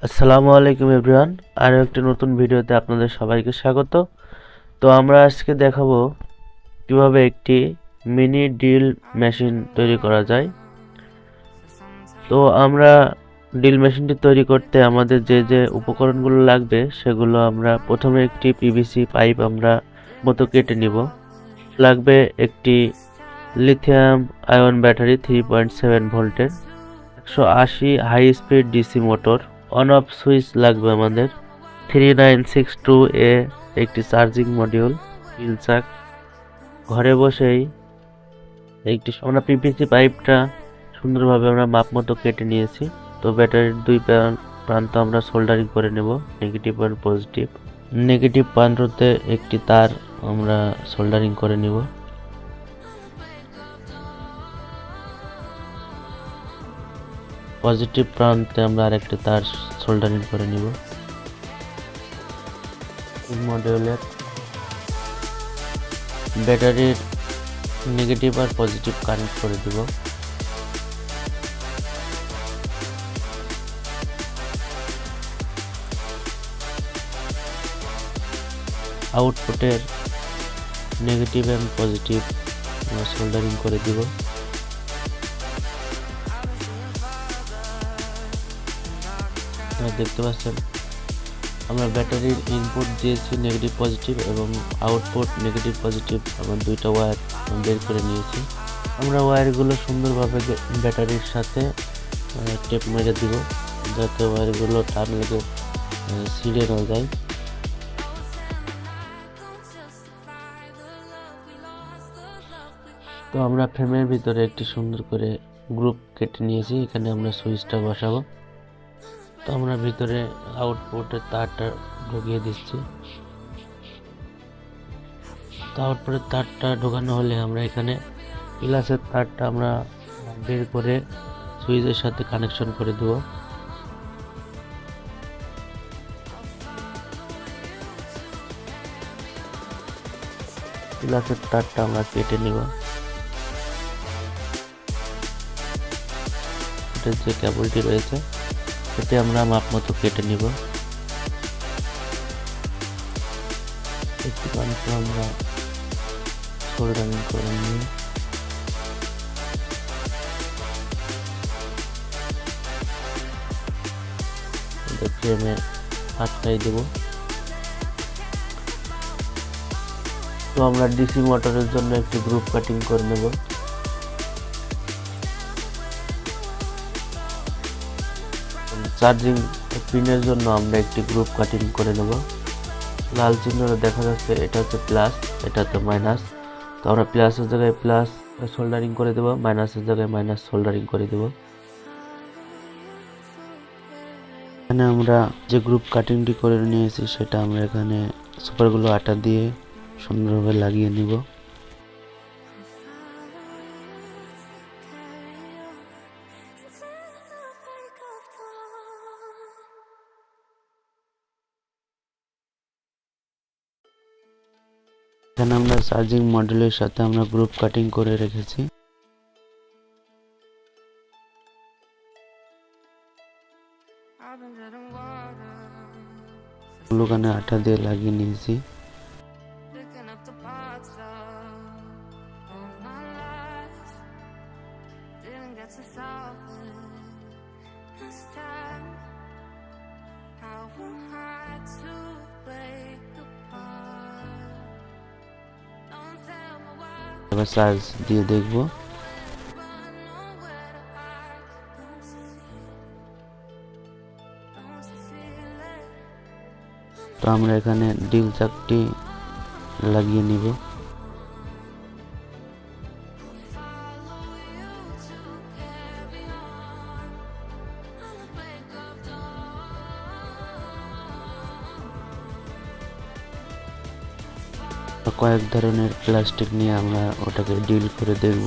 আসসালামু আলাইকুম এভরিওয়ান। আরও একটি নতুন ভিডিওতে আপনাদের সবাইকে স্বাগত। তো আমরা আজকে দেখাবো কিভাবে একটি মিনি ড্রিল মেশিন তৈরি করা যায়। তো আমরা ড্রিল মেশিনটি তৈরি করতে আমাদের যে যে উপকরণগুলো লাগবে সেগুলো আমরা প্রথমে একটি পিভিসি পাইপ আমরা মতো কেটে নিব। লাগবে একটি লিথিয়াম আয়ন ব্যাটারি 3.7 ভোল্টের, 180 high speed DC motor, on off switch লাগবে আমাদের, 3962 এ একটি চার্জিং মডিউল, হুইল চাক। ঘরে বসেই আমরা পিভিসি পাইপটা সুন্দরভাবে আমরা মাপ মতো কেটে নিয়েছি। তো ব্যাটারির দুই প্রান্ত আমরা সোল্ডারিং করে নেব, নেগেটিভ আর পজিটিভ। নেগেটিভ প্রান্ততে একটি তার আমরা সোল্ডারিং করে নেব। পজিটিভ প্রান্তে আমরা আরেকটি তার সোল্ডারিং করে নিব। মডিউলের ব্যাটারির নেগেটিভ আর পজিটিভ কানেক্ট করে দিব। আউটপুটের নেগেটিভ এবং পজিটিভ আমরা সোল্ডারিং করে দিব। দেখতে পাচ্ছেন আমরা ব্যাটারির ইনপুট দিয়েছি নেগেটিভ পজিটিভ এবং আউটপুট নেগেটিভ পজিটিভ, আমরা দুইটা ওয়্যার বের করে নিয়েছি। আমরা ওয়্যারগুলো সুন্দরভাবে ব্যাটারির সাথে টেপ মেরে দিব যাতে ওয়্যারগুলো টান লেগে ছিঁড়ে না যায়। তো আমরা ফ্রেমের ভিতরে একটি সুন্দর করে গ্রুপ কেটে নিয়েছি, এখানে আমরা সুইচটা বসাবো। তো আমরা ভিতরে আউটপুটের তারটা ঢুকিয়ে দিচ্ছি। তো আউটপুটের তারটা ঢোকানো হলে আমরা এখানে প্লাসের তারটা আমরা বের করে সুইচের সাথে কানেকশন করে দেব। প্লাসের তারটা আমরা কেটে নিব। এটার যে কেবলটি রয়েছে এটি আমরা মাপ মতো কেটে নিব। একটি প্রান্ত আমরা সোল্ডারিং করে নিই। ফ্রেমে আটকাই দেব। তো আমরা ডিসি মোটরের জন্য একটি গ্রুপ কাটিং করে নেব। চার্জিং পিনের জন্য আমরা একটি গ্রুপ কাটিং করে নেব। লাল চিহ্ন দেখা যাচ্ছে, এটা হচ্ছে প্লাস, এটা হচ্ছে মাইনাস। তো আমরা প্লাসের জায়গায় প্লাস সোল্ডারিং করে দেব, মাইনাসের জায়গায় মাইনাস সোল্ডারিং করে দেব। এখানে আমরা যে গ্রুপ কাটিংটি করে নিয়েছি সেটা আমরা এখানে সুপারগুলো আটা দিয়ে সুন্দরভাবে লাগিয়ে নিব। এখানে আমরা চার্জিং মডিউলের সাথে আমরা গ্রুপ কাটিং করে রেখেছি। গ্লুগানে আঠা দিয়ে লাগিয়ে নিয়েছি। এবার চার্জ দিয়ে দেখব। তো আমরা এখানে ড্রিল চাকটি লাগিয়ে নিব। কয়েক ধরনের প্লাস্টিক নিয়ে আমরা ওটাকে ড্রিল করে দেখব।